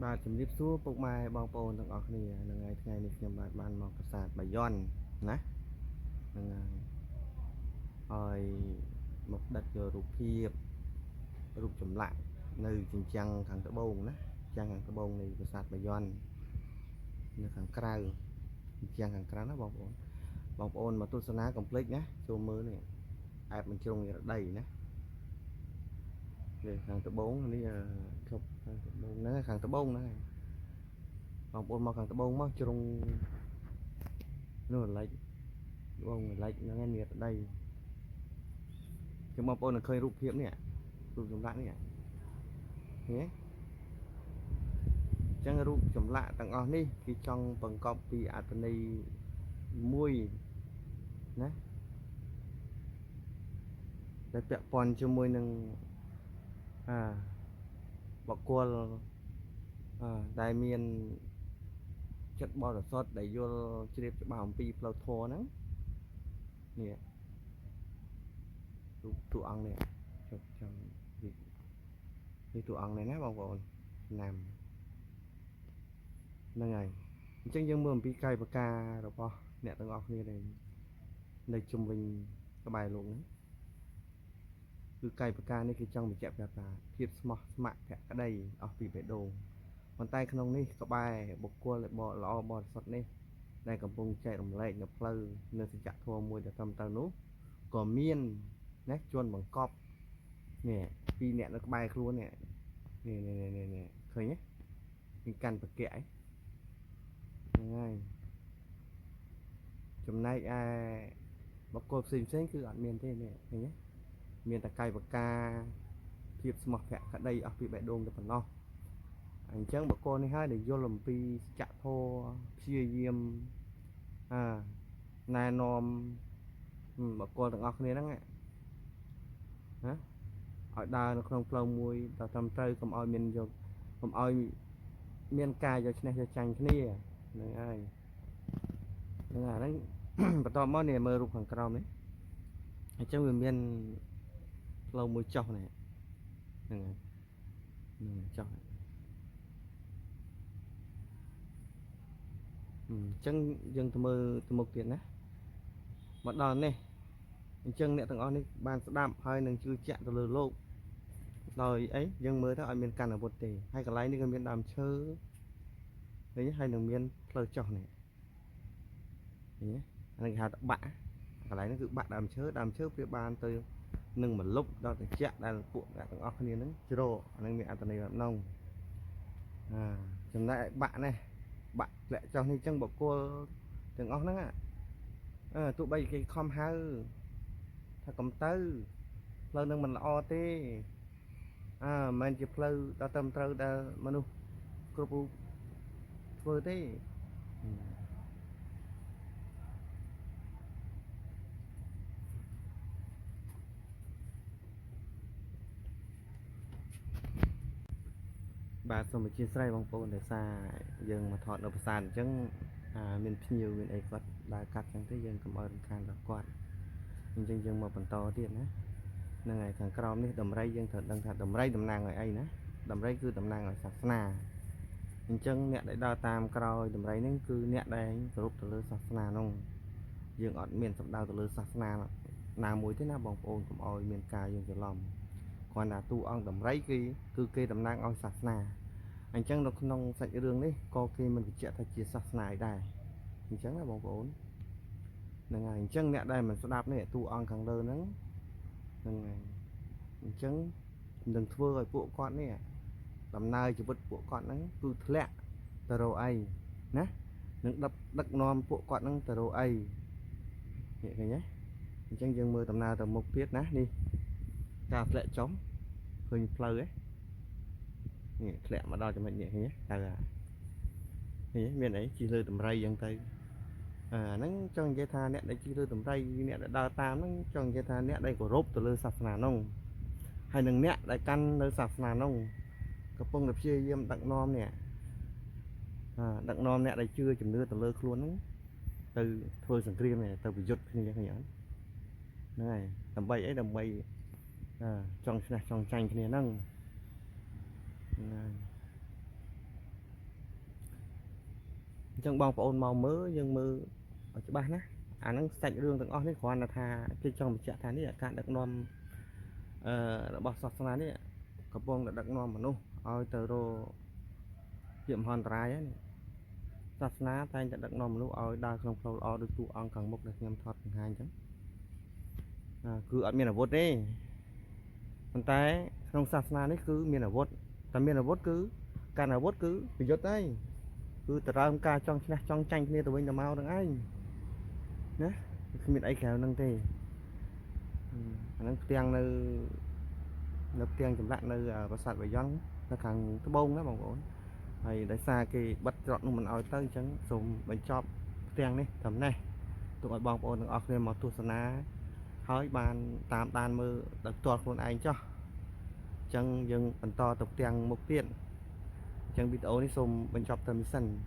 បាទជំរាបសួរពុកម៉ែបងប្អូនទាំងអស់គ្នានឹងថ្ងៃនេះខ្ញុំបានមកប្រាសាទបាយ័នណានឹងហើយមកដឹកយករូបភាពរូបចម្លាក់នៅជញ្ជាំងខាងត្បូងណាជញ្ជាំងខាងត្បូងនៃប្រាសាទបាយ័ននៅខាងក្រៅជញ្ជាំងខាងក្រៅណាបងប្អូនមកទស្សនាកុំភ្លេចណាចូលមើលនេះអែបមិនជ្រុងនិរដីណានេះខាងត្បូងនេះជប់ខាងត្បូងហ្នឹងខាងត្បូងហ្នឹងបងប្អូនមកខាងត្បូងមកជ្រុងនោះឡែកបងឡែកហ្នឹងឯងនិរដីចាំបងប្អូននឹងឃើញរូបភាពនេះរូបចម្លាក់នេះហ៎ចឹងរូបចម្លាក់ទាំងអស់នេះគេចង់បង្កប់ពីអត្ថន័យមួយណាដែលពាក់ព័ន្ធជាមួយនឹងបុគ្គលដែលមានចិត្តបរិសុទ្ធដែលយល់ជ្រាបច្បាស់អំពីផ្លូវធម៌ហ្នឹងនេះរូបតួអង្គនេះចុះចាំនេះតួអង្គនេះណាបងប្អូនឆ្នាំហ្នឹងហើយអញ្ចឹងយើងមើលអំពីកាយវិការរបស់អ្នកទាំងអស់គ្នានៅជុំវិញក្បែរលោកហ្នឹងគឺកាយវិការនេះគេចង់បញ្ជាក់ប្រាប់ថាភាពស្មោះស្ម័គ្រភក្តីអស់ពីបេះដូងប៉ុន្តែក្នុងនេះក្បែរបុគ្គលល្អបរិសុទ្ធនេះដែលកំពុងចែករំលែកនៅផ្លូវនៅសច្ចធម៌មួយដែលត្រឹមត្រូវនោះក៏មានណាជួនបង្កប់នេះពីរអ្នកនៅក្បែរខ្លួននេះឃើញទេមានកាន់ប្រកែកហ្នឹងហើយចំណែកឯបុគ្គលផ្សេងគឺអត់មានទេនេះឃើញទេមានតែកាយវិការភាពស្មោះភក្តីអស់ពីបេះដូងតែប៉ុណ្ណោះអញ្ចឹងបុគ្គលនេះហើយដែលយល់អំពីសច្ចធម៌ព្យាយាមណែនាំបុគ្គលទាំងអស់គ្នាហ្នឹងណាឲ្យដើរនៅក្នុងផ្លូវមួយតែត្រឹមត្រូវកុំឲ្យមានការយកឈ្នះយកចាញ់គ្នាហ្នឹងហើយហ្នឹងបន្តមកនេះមើលរូបខាងក្រោមនេះអញ្ចឹងវាមានផ្លូវមួយចុះនេះហ្នឹងហើយចុះអញ្ចឹងយើងទៅមើលទៅមុខទៀតណាមកដល់នេះអញ្ចឹងអ្នកទាំងអស់នេះបានស្ដាប់ហើយនឹងជឿជាក់ទៅលើលោកដោយអីយើងមើលទៅឲ្យមានកាន់អាវុធទេហើយកន្លែងនេះក៏មានដើមឈើនេះហើយនឹងមានផ្លូវចុះនេះនេះអានេះគេហៅថាបាក់កន្លែងនេះគឺបាក់ដើមឈើប្រៀបបានទៅនឹងមលុបដល់ត្រជាក់ដែលពួកអ្នកទាំងអស់គ្នានឹងជ្រោអានឹងមានអត្ថន័យបែបនោះចំណែកបាក់នេះបាក់ធ្លាក់ចុះនេះអញ្ចឹងបុគ្គលទាំងអស់ហ្នឹងទោះបីគេខំហៅថាកុំទៅផ្លូវនឹងមិនល្អទេមិនមែនជាផ្លូវដ៏ត្រឹមត្រូវដែលមនុស្សគ្រប់រូបធ្វើទេបាទសូមអធិស្ឋានបងប្អូនដែលសារយើងមកថតនៅប្រាសាទអញ្ចឹងមានភ្ញៀវមានអីគាត់ដើរកាត់អញ្ចឹងទេយើងកុំឲ្យរំខានដល់គាត់អញ្ចឹងយើងមកបន្តទៀតណាហ្នឹងហើយខាងក្រោមនេះដំរីយើងត្រូវដឹងថាដំរីតំណាងឲ្យអីណាដំរីគឺតំណាងឲ្យសាសនាអញ្ចឹងអ្នកដែលដើរតាមក្រោយដំរីហ្នឹងគឺអ្នកដែលគោរពទៅលើសាសនានោះយើងអត់មានសំដៅទៅលើសាសនាណាមួយទេណាបងប្អូនកុំឲ្យមានការយល់ច្រឡំគ្រាន់តែតួអង្គដំរីគឺគេតំណាងឲ្យសាសនាអញ្ចឹងនៅក្នុងសាច់រឿងនេះក៏គេមិនបញ្ជាក់ថាជាសាសនាឯដែរអញ្ចឹងណាបងប្អូនហ្នឹងហើយអញ្ចឹងអ្នកដែលមិនស្ដាប់នេះតួអង្គខាងលើហ្នឹងហ្នឹងហើយអញ្ចឹងនឹងធ្វើឲ្យពួកគាត់នេះដំណើរជីវិតពួកគាត់ហ្នឹងគឺធ្លាក់ទៅរកអីណានឹងដឹកនាំពួកគាត់ហ្នឹងទៅរកអីឃើញទេអញ្ចឹងយើងមើលដំណើរទៅមុខទៀតណានេះការធ្លាក់ចុះឃើញផ្លូវនេះធ្លាក់មកដល់ចំណុចនេះឃើញទេទៅមានអីជិះលើតម្រៃអញ្ចឹងទៅហ្នឹងចង់និយាយថាអ្នកដែលជិះលើតម្រៃអ្នកដែលដើរតាមហ្នឹងចង់និយាយថាអ្នកដែលគោរពទៅលើសាសនានោះហើយនឹងអ្នកដែលកាន់នៅសាសនានោះកំពុងតែព្យាយាមដឹកនាំនេះដឹកនាំអ្នកដែលជឿជំនឿទៅលើខ្លួនហ្នឹងទៅធ្វើសង្គ្រាមនេះទៅប្រយុទ្ធគ្នាឃើញអត់ហ្នឹងហើយដើម្បីអីដើម្បីចង់ឈ្នះចង់ចាញ់គ្នាហ្នឹង chẳng bong ôn màu mớ nhưng mơ ở chỗ ba ná nó sạch rương từng on đấy còn là thà cái trong một chợ thà đấy cạn đặc nom bọt sọt sang đấy cặp bông đặc nom mà nu ôi tờ rô tiệm hoàn trái ấy sạt ná tay đặc nom nu ôi đa không flow ôi được tụ on càng mốc được nhâm thoát hai chấm cứ ở miền là vốt đấy còn tay không sạt ná đấy cứ miền là vốt tầm miền là vốt cứ càng là vốt cứ bị giật đấy cứ từ ra ca trong tranh kia tụi mình là mau đừng anh nhé miền ấy khéo nâng tê nâng tiền nơi nâng tiền chấm lạnh nơi và sạt bởi giòn nó càng cái bông đó bằng gỗ hay để xa cái bắt dọn mình ao tới chẳng dùng bánh chọp tiền đi tầm này tụi mọi bong ôn ở lên một tu sana hỏi bàn tạm đàn mơ đặc tuột con anh cho chẳng dừng bánh to tục tiền một tiền chẳng bị ổn đi dùng bánh chọp tầm sân